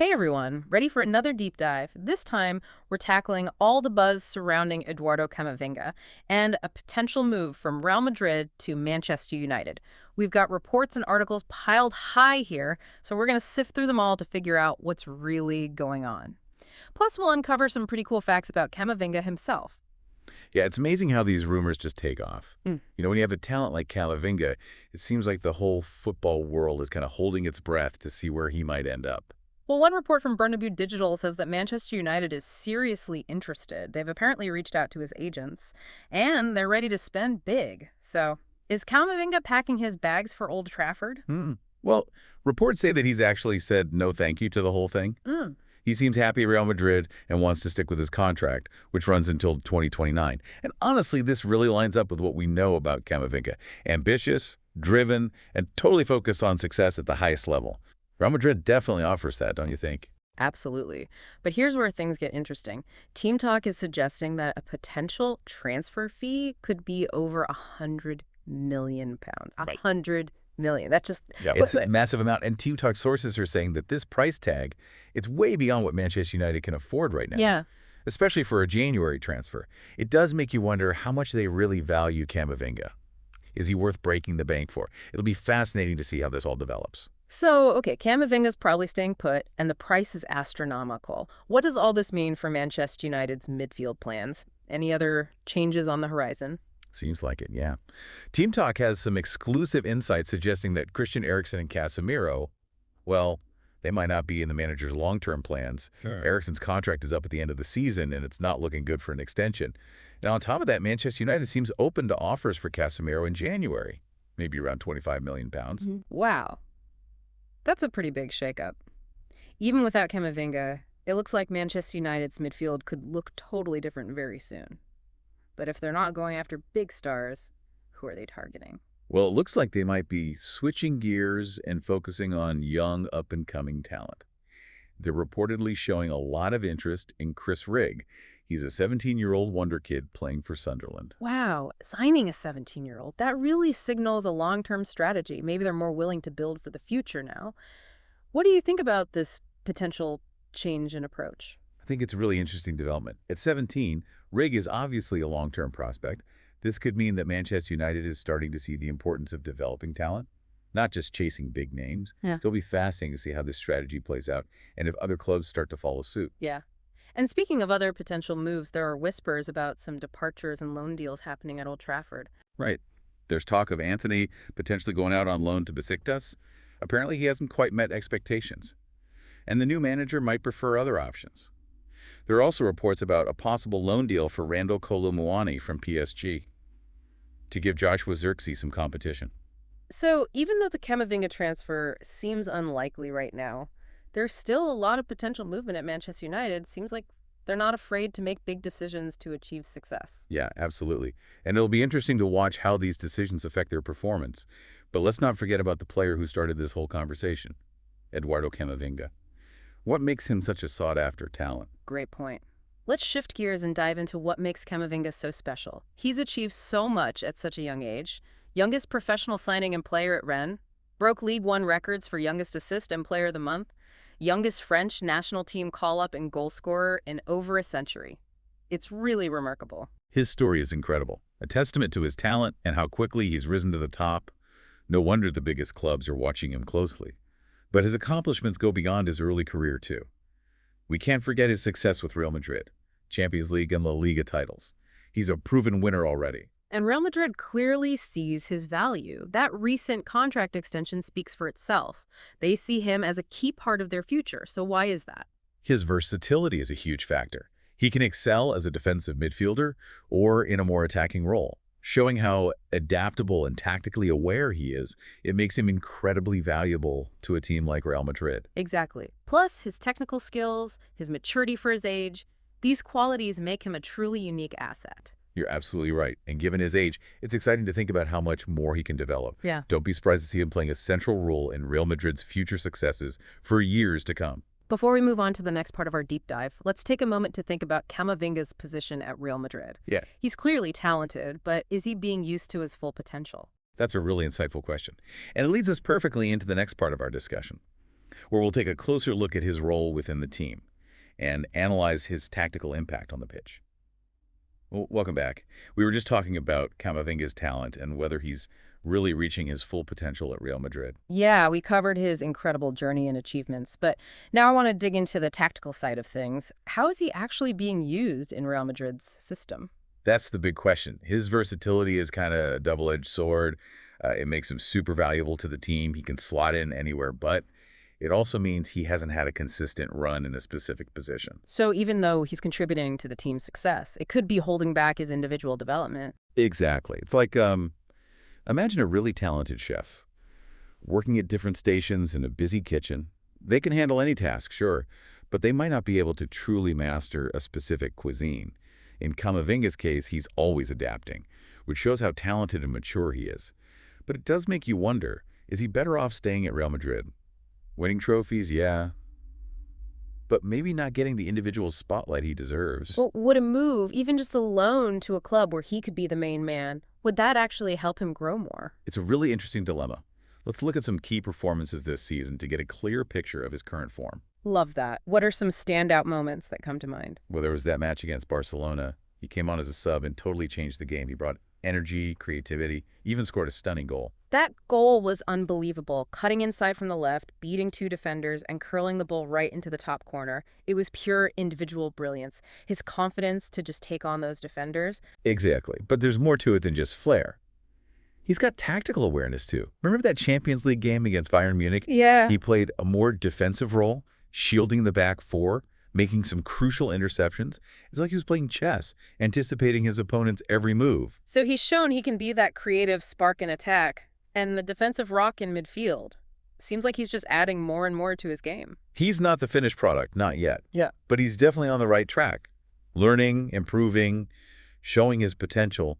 Hey everyone, ready for another deep dive? This time, we're tackling all the buzz surrounding Eduardo Camavinga and a potential move from Real Madrid to Manchester United. We've got reports and articles piled high here, so we're going to sift through them all to figure out what's really going on. Plus, we'll uncover some pretty cool facts about Camavinga himself. Yeah, it's amazing how these rumors just take off. Mm. When you have a talent like Camavinga, it seems like the whole football world is kind of holding its breath to see where he might end up. Well, one report from Bernabeu Digital says that Manchester United is seriously interested. They've apparently reached out to his agents, and they're ready to spend big. So, is Camavinga packing his bags for Old Trafford? Well, reports say that he's actually said no thank you to the whole thing. Mm. He seems happy at Real Madrid and wants to stick with his contract, which runs until 2029. And honestly, this really lines up with what we know about Camavinga. Ambitious, driven, and totally focused on success at the highest level. Real Madrid definitely offers that, don't you think? Absolutely. But here's where things get interesting. Team Talk is suggesting that a potential transfer fee could be over £100 million. Right. 100 million. That's just It's a massive amount. And Team Talk sources are saying that this price tag, it's way beyond what Manchester United can afford right now. Yeah. Especially for a January transfer. It does make you wonder how much they really value Camavinga. Is he worth breaking the bank for? It'll be fascinating to see how this all develops. So, okay, Camavinga's probably staying put, and the price is astronomical. What does all this mean for Manchester United's midfield plans? Any other changes on the horizon? Seems like it, yeah. Team Talk has some exclusive insights suggesting that Christian Eriksen and Casemiro, well, they might not be in the manager's long-term plans. Sure. Eriksen's contract is up at the end of the season, and it's not looking good for an extension. Now, on top of that, Manchester United seems open to offers for Casemiro in January, maybe around £25 million. Wow. That's a pretty big shakeup. Even without Camavinga, it looks like Manchester United's midfield could look totally different very soon. But if they're not going after big stars, who are they targeting? Well, it looks like they might be switching gears and focusing on young, up-and-coming talent. They're reportedly showing a lot of interest in Chris Rigg. He's a 17-year-old wonder kid playing for Sunderland. Wow, signing a 17-year-old, that really signals a long-term strategy. Maybe they're more willing to build for the future now. What do you think about this potential change in approach? I think it's a really interesting development. At 17, Rigg is obviously a long-term prospect. This could mean that Manchester United is starting to see the importance of developing talent, not just chasing big names. Yeah. It'll be fascinating to see how this strategy plays out and if other clubs start to follow suit. Yeah. And speaking of other potential moves, there are whispers about some departures and loan deals happening at Old Trafford. Right. There's talk of Anthony potentially going out on loan to Besiktas. Apparently, he hasn't quite met expectations. And the new manager might prefer other options. There are also reports about a possible loan deal for Randal Kolo Muani from PSG to give Joshua Zirkzee some competition. So even though the Camavinga transfer seems unlikely right now, there's still a lot of potential movement at Manchester United. Seems like they're not afraid to make big decisions to achieve success. Yeah, absolutely. And it'll be interesting to watch how these decisions affect their performance. But let's not forget about the player who started this whole conversation, Eduardo Camavinga. What makes him such a sought-after talent? Great point. Let's shift gears and dive into what makes Camavinga so special. He's achieved so much at such a young age. Youngest professional signing and player at Rennes. Broke League One records for youngest assist and player of the month. Youngest French national team call-up and goal scorer in over a century. It's really remarkable. His story is incredible, a testament to his talent and how quickly he's risen to the top. No wonder the biggest clubs are watching him closely. But his accomplishments go beyond his early career, too. We can't forget his success with Real Madrid, Champions League and LaLiga titles. He's a proven winner already. And Real Madrid clearly sees his value. That recent contract extension speaks for itself. They see him as a key part of their future. So why is that? His versatility is a huge factor. He can excel as a defensive midfielder or in a more attacking role. Showing how adaptable and tactically aware he is, it makes him incredibly valuable to a team like Real Madrid. Exactly. Plus, his technical skills, his maturity for his age, these qualities make him a truly unique asset. You're absolutely right. And given his age, it's exciting to think about how much more he can develop. Yeah. Don't be surprised to see him playing a central role in Real Madrid's future successes for years to come. Before we move on to the next part of our deep dive, let's take a moment to think about Camavinga's position at Real Madrid. Yeah. He's clearly talented, but is he being used to his full potential? That's a really insightful question. And it leads us perfectly into the next part of our discussion. where we'll take a closer look at his role within the team and analyze his tactical impact on the pitch. Well, welcome back. We were just talking about Camavinga's talent and whether he's really reaching his full potential at Real Madrid. Yeah, we covered his incredible journey and achievements, but now I want to dig into the tactical side of things. How is he actually being used in Real Madrid's system? That's the big question. His versatility is kind of a double-edged sword. It makes him super valuable to the team. He can slot in anywhere, but it also means he hasn't had a consistent run in a specific position. So even though he's contributing to the team's success, it could be holding back his individual development. Exactly. It's like, imagine a really talented chef working at different stations in a busy kitchen. They can handle any task, sure, but they might not be able to truly master a specific cuisine. In Camavinga's case, he's always adapting, which shows how talented and mature he is. But it does make you wonder, is he better off staying at Real Madrid? Winning trophies, yeah, but maybe not getting the individual spotlight he deserves. Well, would a move, even just a loan to a club where he could be the main man, would that actually help him grow more? It's a really interesting dilemma. Let's look at some key performances this season to get a clear picture of his current form. Love that. What are some standout moments that come to mind? Well, there was that match against Barcelona. He came on as a sub and totally changed the game. He brought energy, creativity, even scored a stunning goal. That goal was unbelievable. Cutting inside from the left, beating two defenders, and curling the ball right into the top corner. It was pure individual brilliance. His confidence to just take on those defenders. Exactly. But there's more to it than just flair. He's got tactical awareness, too. Remember that Champions League game against Bayern Munich? Yeah. He played a more defensive role, shielding the back four, making some crucial interceptions. It's like he was playing chess, anticipating his opponent's every move. So he's shown he can be that creative spark in attack and the defensive rock in midfield. Seems like he's just adding more and more to his game. He's not the finished product, not yet. Yeah. But he's definitely on the right track. Learning, improving, showing his potential.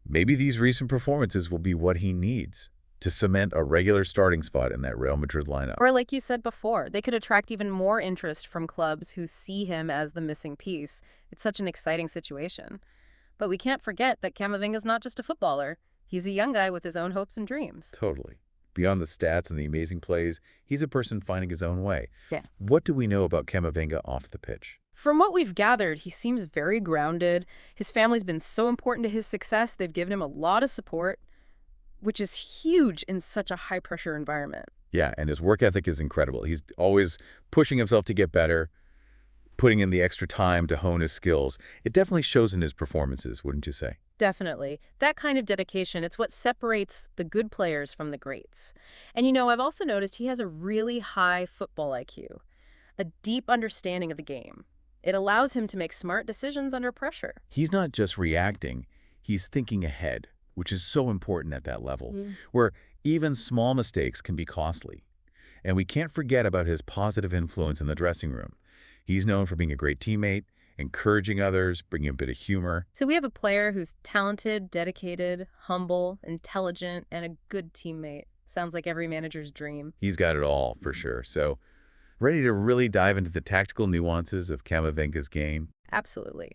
Maybe these recent performances will be what he needs to cement a regular starting spot in that Real Madrid lineup. Or like you said before, they could attract even more interest from clubs who see him as the missing piece. It's such an exciting situation. But we can't forget that Camavinga's not just a footballer. He's a young guy with his own hopes and dreams. Totally. Beyond the stats and the amazing plays, he's a person finding his own way. Yeah. What do we know about Camavinga off the pitch? From what we've gathered, he seems very grounded. His family's been so important to his success. They've given him a lot of support, which is huge in such a high-pressure environment. Yeah, and his work ethic is incredible. He's always pushing himself to get better, putting in the extra time to hone his skills. It definitely shows in his performances, wouldn't you say? Definitely. That kind of dedication, it's what separates the good players from the greats. And you know, I've also noticed he has a really high football IQ, a deep understanding of the game. It allows him to make smart decisions under pressure. He's not just reacting, he's thinking ahead, which is so important at that level, where even small mistakes can be costly. And we can't forget about his positive influence in the dressing room. He's known for being a great teammate, encouraging others, bringing a bit of humor. So we have a player who's talented, dedicated, humble, intelligent, and a good teammate. Sounds like every manager's dream. He's got it all, for sure. So, ready to really dive into the tactical nuances of Camavinga's game? Absolutely.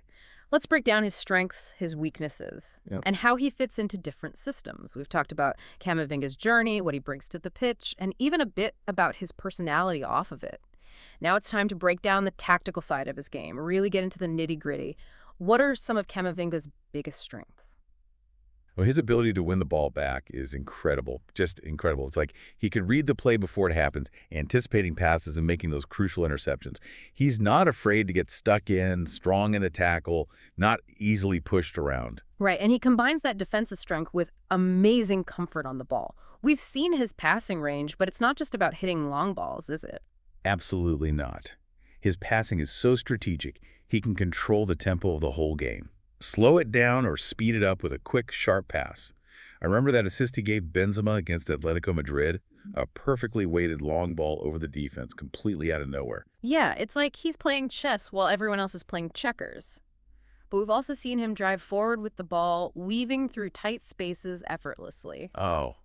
Let's break down his strengths, his weaknesses, and how he fits into different systems. We've talked about Camavinga's journey, what he brings to the pitch, and even a bit about his personality off of it. Now it's time to break down the tactical side of his game, really get into the nitty-gritty. What are some of Camavinga's biggest strengths? Well, his ability to win the ball back is incredible, just incredible. It's like he can read the play before it happens, anticipating passes and making those crucial interceptions. He's not afraid to get stuck in, strong in the tackle, not easily pushed around. Right, and he combines that defensive strength with amazing comfort on the ball. We've seen his passing range, but it's not just about hitting long balls, is it? Absolutely not. His passing is so strategic, he can control the tempo of the whole game. Slow it down or speed it up with a quick, sharp pass. I remember that assist he gave Benzema against Atletico Madrid, a perfectly weighted long ball over the defense, completely out of nowhere. Yeah, it's like he's playing chess while everyone else is playing checkers. But we've also seen him drive forward with the ball, weaving through tight spaces effortlessly. Oh,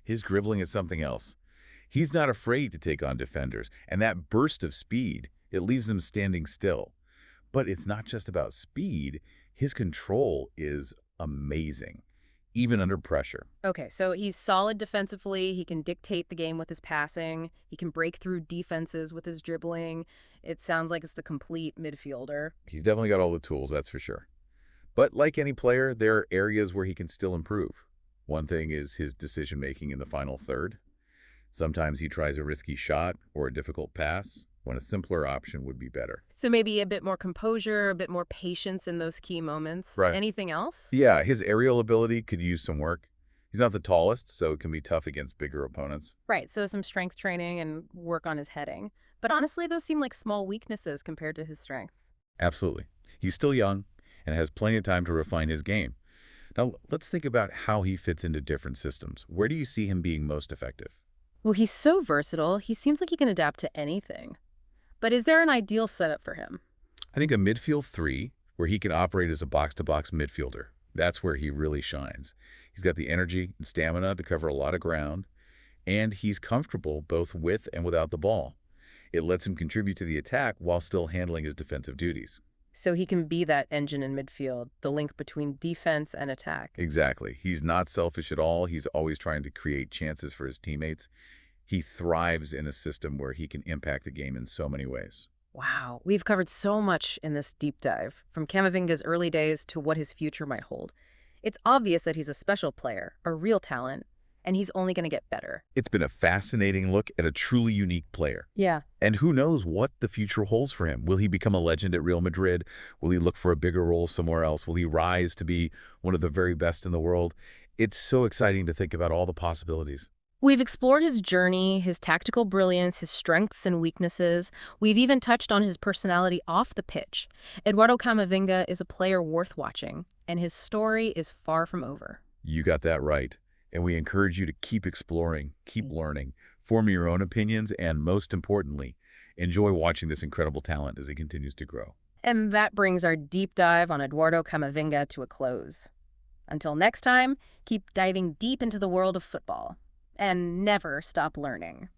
his dribbling is something else. He's not afraid to take on defenders, and that burst of speed, it leaves them standing still. But it's not just about speed. His control is amazing. even under pressure. Okay, so he's solid defensively. He can dictate the game with his passing. He can break through defenses with his dribbling. It sounds like it's the complete midfielder. He's definitely got all the tools, that's for sure. But like any player, there are areas where he can still improve. One thing is his decision-making in the final third. Sometimes he tries a risky shot or a difficult pass when a simpler option would be better. So maybe a bit more composure, a bit more patience in those key moments. Right. Anything else? Yeah, his aerial ability could use some work. He's not the tallest, so it can be tough against bigger opponents. Right, so some strength training and work on his heading. But honestly, those seem like small weaknesses compared to his strength. Absolutely. He's still young and has plenty of time to refine his game. Now, let's think about how he fits into different systems. Where do you see him being most effective? Well, he's so versatile. He seems like he can adapt to anything. But is there an ideal setup for him? I think a midfield three, where he can operate as a box-to-box midfielder. That's where he really shines. He's got the energy and stamina to cover a lot of ground, and he's comfortable both with and without the ball. It lets him contribute to the attack while still handling his defensive duties. So he can be that engine in midfield, the link between defense and attack. Exactly. He's not selfish at all. He's always trying to create chances for his teammates. He thrives in a system where he can impact the game in so many ways. Wow, we've covered so much in this deep dive, from Camavinga's early days to what his future might hold. It's obvious that he's a special player, a real talent, and he's only going to get better. It's been a fascinating look at a truly unique player. Yeah. And who knows what the future holds for him? Will he become a legend at Real Madrid? Will he look for a bigger role somewhere else? Will he rise to be one of the very best in the world? It's so exciting to think about all the possibilities. We've explored his journey, his tactical brilliance, his strengths and weaknesses. We've even touched on his personality off the pitch. Eduardo Camavinga is a player worth watching, and his story is far from over. You got that right. And we encourage you to keep exploring, keep learning, form your own opinions, and most importantly, enjoy watching this incredible talent as he continues to grow. And that brings our deep dive on Eduardo Camavinga to a close. Until next time, keep diving deep into the world of football. And never stop learning.